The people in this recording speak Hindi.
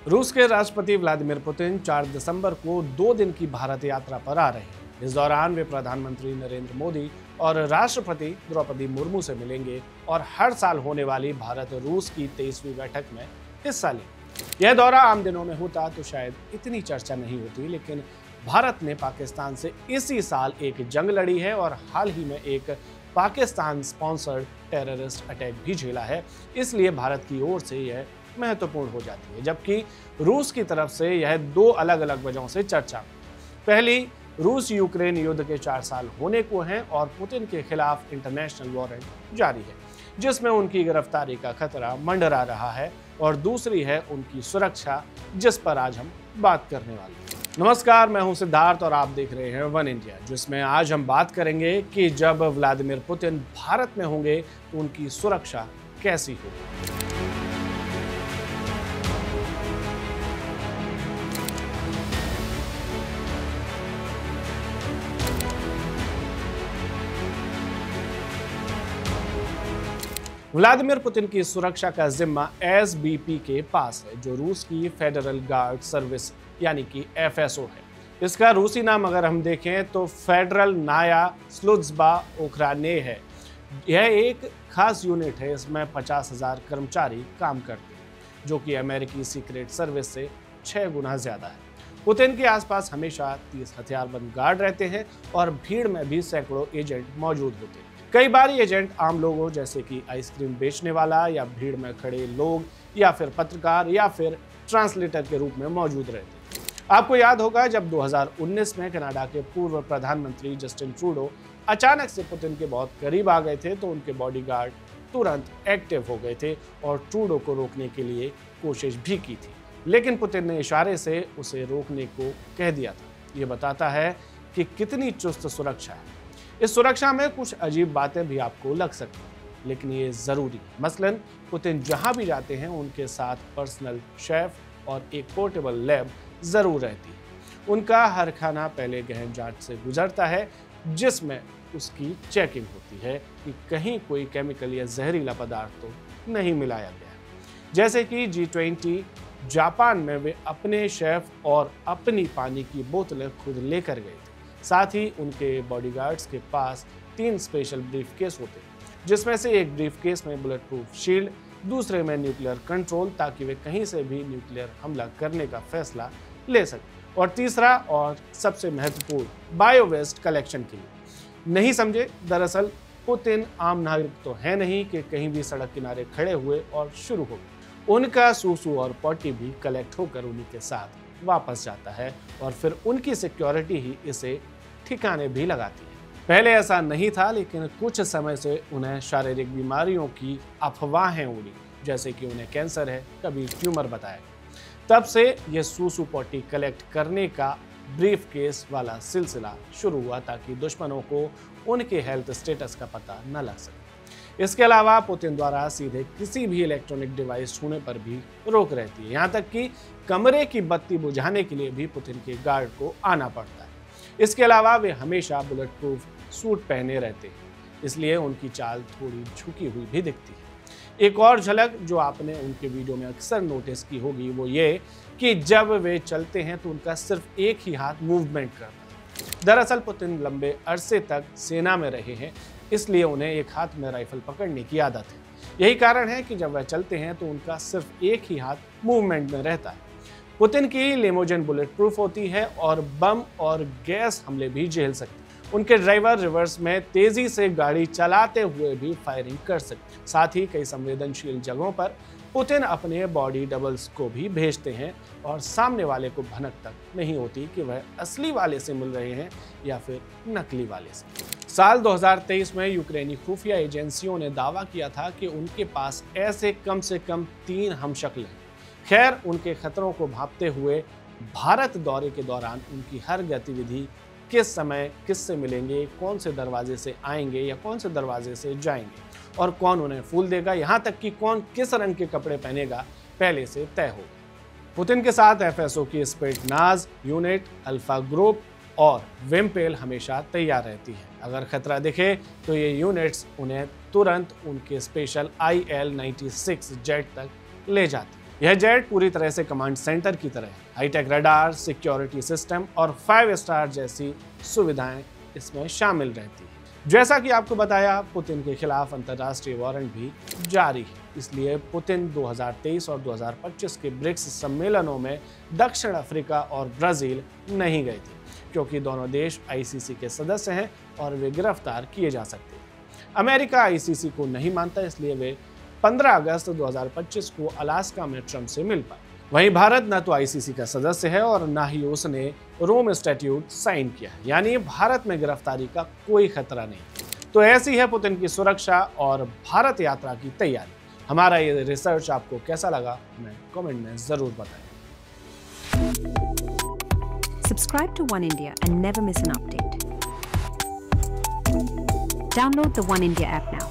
रूस के राष्ट्रपति व्लादिमीर पुतिन 4 दिसंबर को 2 दिन की भारत यात्रा पर आ रहे हैं। इस दौरान वे प्रधानमंत्री नरेंद्र मोदी और राष्ट्रपति द्रौपदी मुर्मू से मिलेंगे और हर साल होने वाली भारत रूस की 23वीं बैठक में हिस्सा लेंगे। यह दौरा आम दिनों में होता तो शायद इतनी चर्चा नहीं होती, लेकिन भारत ने पाकिस्तान से इसी साल एक जंग लड़ी है और हाल ही में एक पाकिस्तान स्पॉन्सर्ड टेररिस्ट अटैक भी झेला है। इसलिए भारत की ओर से यह महत्वपूर्ण हो जाती है, जबकि रूस की तरफ से यह 2 अलग अलग वजहों से चर्चा में। पहली, रूस यूक्रेन युद्ध के 4 साल होने को हैं और पुतिन के खिलाफ इंटरनेशनल वारंट जारी है, जिसमें उनकी गिरफ्तारी का खतरा मंडरा रहा है। और दूसरी है उनकी सुरक्षा, जिस पर आज हम बात करने वाले हैं। नमस्कार, मैं हूं सिद्धार्थ और आप देख रहे हैं वन इंडिया, जिसमें आज हम बात करेंगे कि जब व्लादिमीर पुतिन भारत में होंगे तो उनकी सुरक्षा कैसी होगी। व्लादिमीर पुतिन की सुरक्षा का जिम्मा एसबीपी के पास है, जो रूस की फेडरल गार्ड सर्विस यानी कि एफएसओ है। इसका रूसी नाम अगर हम देखें तो फेडरल नाया स्लुट्ज़बा ओक्राने है। यह एक खास यूनिट है, इसमें 50,000 कर्मचारी काम करते हैं, जो कि अमेरिकी सीक्रेट सर्विस से 6 गुना ज्यादा है। पुतिन के आसपास हमेशा 30 हथियारबंद गार्ड रहते हैं और भीड़ में भी सैकड़ों एजेंट मौजूद होते हैं। कई बार ये एजेंट आम लोगों जैसे कि आइसक्रीम बेचने वाला या भीड़ में खड़े लोग या फिर पत्रकार या फिर ट्रांसलेटर के रूप में मौजूद रहते हैं। आपको याद होगा जब 2019 में कनाडा के पूर्व प्रधानमंत्री जस्टिन ट्रूडो अचानक से पुतिन के बहुत करीब आ गए थे, तो उनके बॉडीगार्ड तुरंत एक्टिव हो गए थे और ट्रूडो को रोकने के लिए कोशिश भी की थी, लेकिन पुतिन ने इशारे से उसे रोकने को कह दिया था। ये बताता है कि कितनी चुस्त सुरक्षा है। इस सुरक्षा में कुछ अजीब बातें भी आपको लग सकती हैं, लेकिन ये जरूरी है। मसलन पुतिन जहां भी जाते हैं उनके साथ पर्सनल शेफ और एक पोर्टेबल लैब जरूर रहती है। उनका हर खाना पहले गहन जांच से गुजरता है, जिसमें उसकी चेकिंग होती है कि कहीं कोई केमिकल या जहरीला पदार्थ तो नहीं मिलाया गया। जैसे कि G20 जापान में वे अपने शेफ और अपनी पानी की बोतलें खुद लेकर गए थे। साथ ही उनके बॉडीगार्ड्स के पास 3 स्पेशल ब्रीफकेस होते हैं, जिसमें से एक ब्रीफकेस में बुलेट प्रूफ शील्ड, दूसरे में न्यूक्लियर कंट्रोल ताकि वे कहीं से भी न्यूक्लियर हमला करने का फैसला ले सकें, और तीसरा और सबसे महत्वपूर्ण बायो वेस्ट कलेक्शन के लिए। नहीं समझे, दरअसल पुतिन आम नागरिक तो है नहीं कि कहीं भी सड़क किनारे खड़े हुए और शुरू हो गए। उनका सूसू और पॉटी भी कलेक्ट होकर उन्हीं के साथ वापस जाता है और फिर उनकी सिक्योरिटी ही इसे ठिकाने भी लगाती है। पहले ऐसा नहीं था, लेकिन कुछ समय से उन्हें शारीरिक बीमारियों की अफवाहें उड़ी, जैसे कि उन्हें कैंसर है, कभी ट्यूमर बताया गया। तब से ये सूसू पॉटी कलेक्ट करने का ब्रीफ केस वाला सिलसिला शुरू हुआ, ताकि दुश्मनों को उनके हेल्थ स्टेटस का पता न लग सके। इसके अलावा पुतिन द्वारा सीधे किसी भी इलेक्ट्रॉनिक डिवाइस छूने पर भी रोक रहती है। यहाँ तक कि कमरे की बत्ती बुझाने के लिए भी पुतिन के गार्ड को आना पड़ता है। इसके अलावा वे हमेशा बुलेट प्रूफ सूट पहने रहते हैं, इसलिए उनकी चाल थोड़ी झुकी हुई भी दिखती है। एक और झलक जो आपने उनके वीडियो में अक्सर नोटिस की होगी वो ये कि जब वे चलते हैं तो उनका सिर्फ एक ही हाथ मूवमेंट करता है। दरअसल पुतिन लंबे अरसे तक सेना में रहे हैं, इसलिए उन्हें एक हाथ में राइफल पकड़ने की आदत है। यही कारण है कि जब वह चलते हैं तो उनका सिर्फ एक ही हाथ मूवमेंट में रहता है। पुतिन की लिमोजिन बुलेट प्रूफ होती है और बम और गैस हमले भी झेल सकते हैं। उनके ड्राइवर रिवर्स में तेजी से गाड़ी चलाते हुए भी फायरिंग कर सकते हैं। साथ ही कई संवेदनशील जगहों पर पुतिन अपने बॉडी डबल्स को भी भेजते हैं और सामने वाले को भनक तक नहीं होती कि वह असली वाले से मिल रहे हैं या फिर नकली वाले से। साल 2023 में यूक्रेनी खुफिया एजेंसियों ने दावा किया था कि उनके पास ऐसे कम से कम 3 हमशक्ल हैं। खैर, उनके खतरों को भांपते हुए भारत दौरे के दौरान उनकी हर गतिविधि, किस समय किससे मिलेंगे, कौन से दरवाजे से आएंगे या कौन से दरवाजे से जाएंगे और कौन उन्हें फूल देगा, यहाँ तक कि कौन किस रंग के कपड़े पहनेगा, पहले से तय होगा। पुतिन के साथ एफएसओ की स्पेटनाज यूनिट, अल्फा ग्रुप और विम्पेल हमेशा तैयार रहती है। अगर खतरा दिखे तो ये यूनिट्स उन्हें तुरंत उनके स्पेशल IL-96 जेट तक ले जाती है। यह जेट पूरी तरह से कमांड सेंटर की तरह है। हाईटेक रडार, सिक्योरिटी सिस्टम और 5 स्टार जैसी सुविधाएं इसमें शामिल रहती हैं। जैसा कि आपको बताया, पुतिन के खिलाफ अंतर्राष्ट्रीय वारंट भी जारी है। इसलिए पुतिन 2023 और 2025 के ब्रिक्स सम्मेलनों में दक्षिण अफ्रीका और ब्राजील नहीं गए थे, क्योंकि दोनों देश आईसीसी के सदस्य हैं और वे गिरफ्तार किए जा सकते हैं। अमेरिका आईसीसी को नहीं मानता, इसलिए वे 15 अगस्त 2025 को अलास्का में ट्रंप से मिल पाए। वहीं भारत न तो आईसीसी का सदस्य है और न ही उसने रोम स्टैट्यूट साइन किया, यानी भारत में गिरफ्तारी का कोई खतरा नहीं। तो ऐसी है पुतिन की सुरक्षा और भारत यात्रा की तैयारी। हमारा ये रिसर्च आपको कैसा लगा, हमें कमेंट में जरूर बताएं। Subscribe to One India and never miss an update. Download the One India app now.